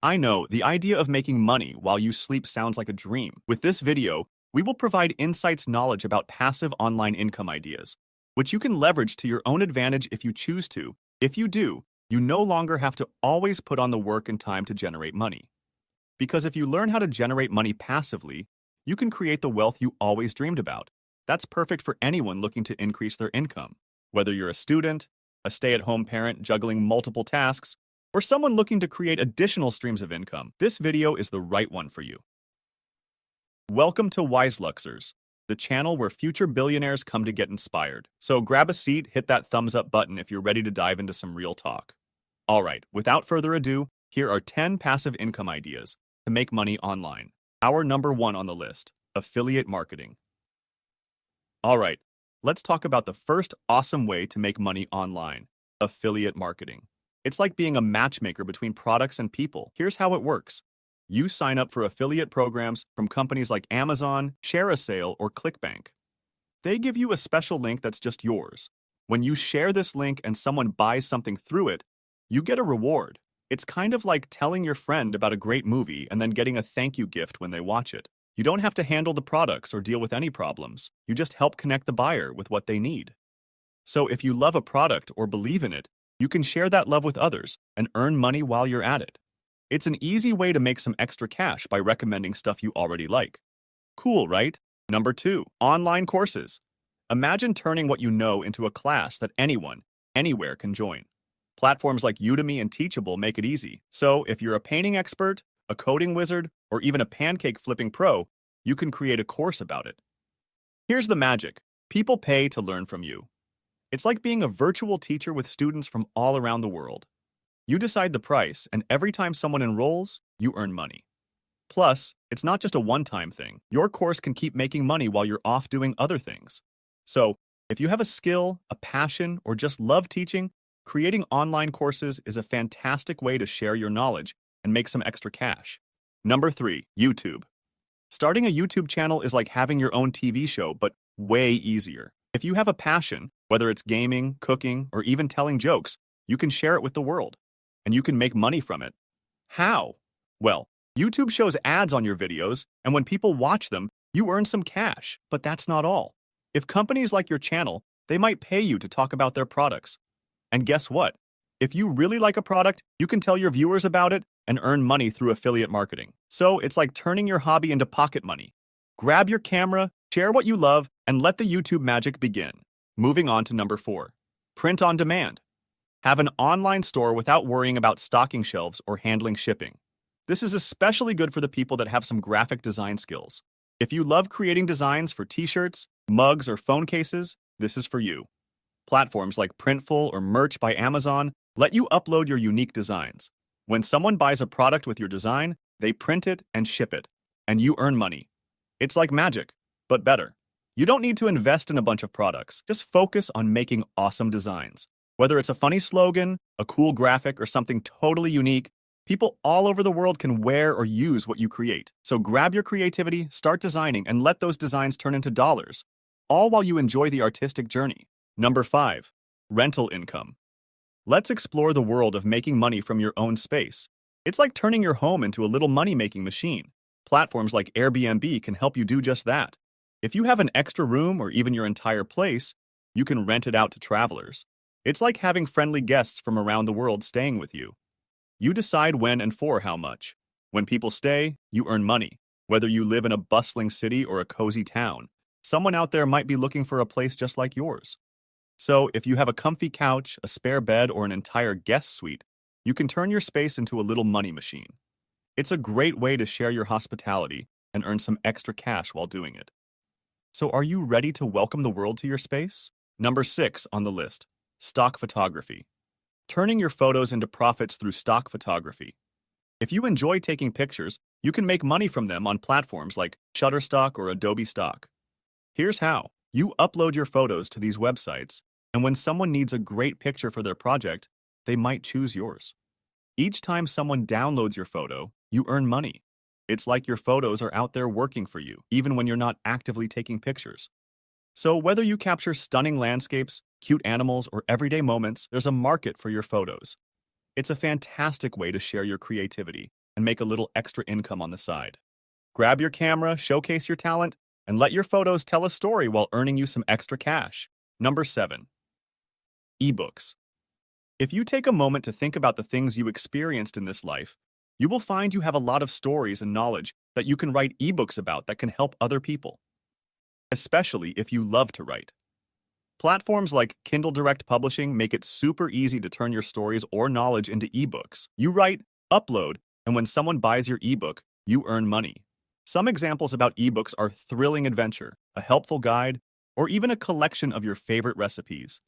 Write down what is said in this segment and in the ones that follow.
I know, the idea of making money while you sleep sounds like a dream. With this video, we will provide insights knowledge about passive online income ideas, which you can leverage to your own advantage if you choose to. If you do, you no longer have to always put on the work and time to generate money. Because if you learn how to generate money passively, you can create the wealth you always dreamed about. That's perfect for anyone looking to increase their income. Whether you're a student, a stay-at-home parent juggling multiple tasks, or someone looking to create additional streams of income, this video is the right one for you. Welcome to WisLuxers, the channel where future billionaires come to get inspired. So grab a seat, hit that thumbs up button if you're ready to dive into some real talk. All right, without further ado, here are 10 passive income ideas to make money online. Our number one on the list, affiliate marketing. All right, let's talk about the first awesome way to make money online, affiliate marketing. It's like being a matchmaker between products and people. Here's how it works. You sign up for affiliate programs from companies like Amazon, ShareASale, or ClickBank. They give you a special link that's just yours. When you share this link and someone buys something through it, you get a reward. It's kind of like telling your friend about a great movie and then getting a thank you gift when they watch it. You don't have to handle the products or deal with any problems. You just help connect the buyer with what they need. So if you love a product or believe in it, you can share that love with others and earn money while you're at it. It's an easy way to make some extra cash by recommending stuff you already like. Cool, right? Number two, online courses. Imagine turning what you know into a class that anyone, anywhere can join. Platforms like Udemy and Teachable make it easy. So if you're a painting expert, a coding wizard, or even a pancake flipping pro, you can create a course about it. Here's the magic. People pay to learn from you. It's like being a virtual teacher with students from all around the world. You decide the price, and every time someone enrolls, you earn money. Plus, it's not just a one-time thing. Your course can keep making money while you're off doing other things. So, if you have a skill, a passion, or just love teaching, creating online courses is a fantastic way to share your knowledge and make some extra cash. Number three, YouTube. Starting a YouTube channel is like having your own TV show, but way easier. If you have a passion, whether it's gaming, cooking, or even telling jokes, you can share it with the world, and you can make money from it. How? Well, YouTube shows ads on your videos, and when people watch them, you earn some cash, but that's not all. If companies like your channel, they might pay you to talk about their products. And guess what? If you really like a product, you can tell your viewers about it and earn money through affiliate marketing. So it's like turning your hobby into pocket money. Grab your camera, share what you love, and let the YouTube magic begin. Moving on to number four, print on demand. Have an online store without worrying about stocking shelves or handling shipping. This is especially good for the people that have some graphic design skills. If you love creating designs for t-shirts, mugs, or phone cases, this is for you. Platforms like Printful or Merch by Amazon let you upload your unique designs. When someone buys a product with your design, they print it and ship it, and you earn money. It's like magic, but better. You don't need to invest in a bunch of products. Just focus on making awesome designs. Whether it's a funny slogan, a cool graphic, or something totally unique, people all over the world can wear or use what you create. So grab your creativity, start designing, and let those designs turn into dollars, all while you enjoy the artistic journey. Number five, rental income. Let's explore the world of making money from your own space. It's like turning your home into a little money-making machine. Platforms like Airbnb can help you do just that. If you have an extra room or even your entire place, you can rent it out to travelers. It's like having friendly guests from around the world staying with you. You decide when and for how much. When people stay, you earn money. Whether you live in a bustling city or a cozy town, someone out there might be looking for a place just like yours. So if you have a comfy couch, a spare bed, or an entire guest suite, you can turn your space into a little money machine. It's a great way to share your hospitality and earn some extra cash while doing it. So are you ready to welcome the world to your space? Number six on the list, stock photography. Turning your photos into profits through stock photography. If you enjoy taking pictures, you can make money from them on platforms like Shutterstock or Adobe Stock. Here's how. You upload your photos to these websites, and when someone needs a great picture for their project, they might choose yours. Each time someone downloads your photo, you earn money. It's like your photos are out there working for you, even when you're not actively taking pictures. So whether you capture stunning landscapes, cute animals, or everyday moments, there's a market for your photos. It's a fantastic way to share your creativity and make a little extra income on the side. Grab your camera, showcase your talent, and let your photos tell a story while earning you some extra cash. Number 7. Ebooks. If you take a moment to think about the things you experienced in this life, you will find you have a lot of stories and knowledge that you can write ebooks about that can help other people, especially if you love to write. Platforms like Kindle Direct Publishing make it super easy to turn your stories or knowledge into ebooks. You write, upload, and when someone buys your ebook, you earn money. Some examples about ebooks are thrilling adventure, a helpful guide, or even a collection of your favorite recipes.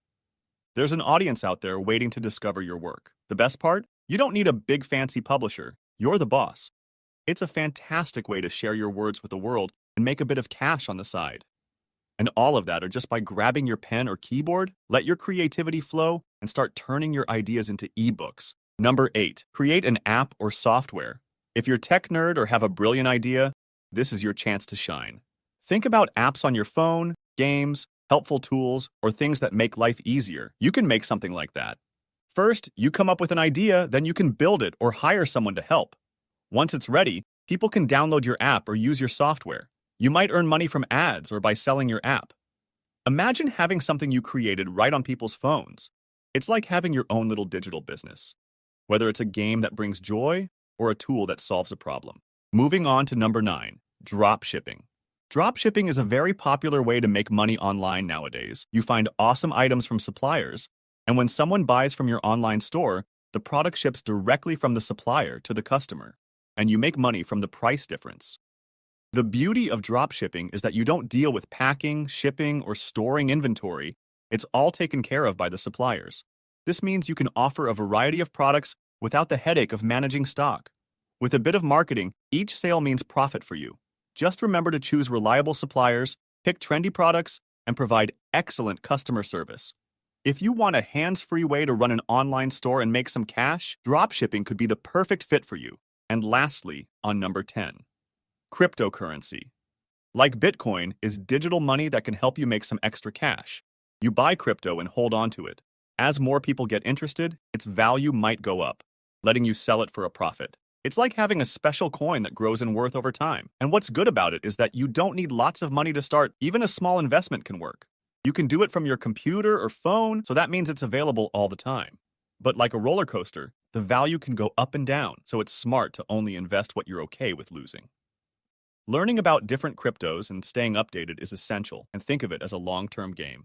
There's an audience out there waiting to discover your work. The best part? You don't need a big fancy publisher. You're the boss. It's a fantastic way to share your words with the world and make a bit of cash on the side. And all of that are just by grabbing your pen or keyboard, let your creativity flow, and start turning your ideas into ebooks. Number 8. Create an app or software. If you're a tech nerd or have a brilliant idea, this is your chance to shine. Think about apps on your phone, games, helpful tools, or things that make life easier. You can make something like that. First, you come up with an idea, then you can build it or hire someone to help. Once it's ready, people can download your app or use your software. You might earn money from ads or by selling your app. Imagine having something you created right on people's phones. It's like having your own little digital business, whether it's a game that brings joy or a tool that solves a problem. Moving on to number 9, drop shipping. Dropshipping is a very popular way to make money online nowadays. You find awesome items from suppliers, and when someone buys from your online store, the product ships directly from the supplier to the customer, and you make money from the price difference. The beauty of dropshipping is that you don't deal with packing, shipping, or storing inventory. It's all taken care of by the suppliers. This means you can offer a variety of products without the headache of managing stock. With a bit of marketing, each sale means profit for you. Just remember to choose reliable suppliers, pick trendy products, and provide excellent customer service. If you want a hands-free way to run an online store and make some cash, dropshipping could be the perfect fit for you. And lastly, on number 10, cryptocurrency. Like Bitcoin is digital money that can help you make some extra cash. You buy crypto and hold on to it. As more people get interested, its value might go up, letting you sell it for a profit. It's like having a special coin that grows in worth over time. And what's good about it is that you don't need lots of money to start. Even a small investment can work. You can do it from your computer or phone, so that means it's available all the time. But like a roller coaster, the value can go up and down, so it's smart to only invest what you're okay with losing. Learning about different cryptos and staying updated is essential, and think of it as a long-term game.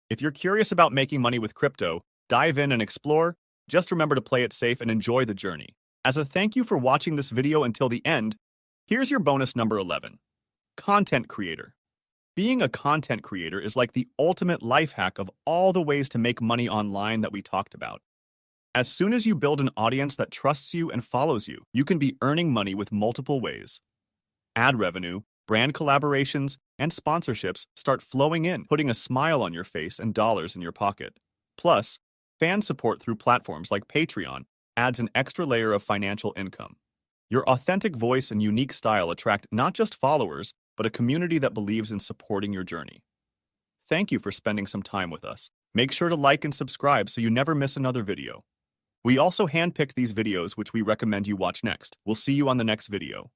If you're curious about making money with crypto, dive in and explore. Just remember to play it safe and enjoy the journey. As a thank you for watching this video until the end, here's your bonus number 11. Content creator. Being a content creator is like the ultimate life hack of all the ways to make money online that we talked about. As soon as you build an audience that trusts you and follows you, you can be earning money with multiple ways. Ad revenue, brand collaborations, and sponsorships start flowing in, putting a smile on your face and dollars in your pocket. Plus, fan support through platforms like Patreon adds an extra layer of financial income. Your authentic voice and unique style attract not just followers, but a community that believes in supporting your journey. Thank you for spending some time with us. Make sure to like and subscribe so you never miss another video. We also handpicked these videos which we recommend you watch next. We'll see you on the next video.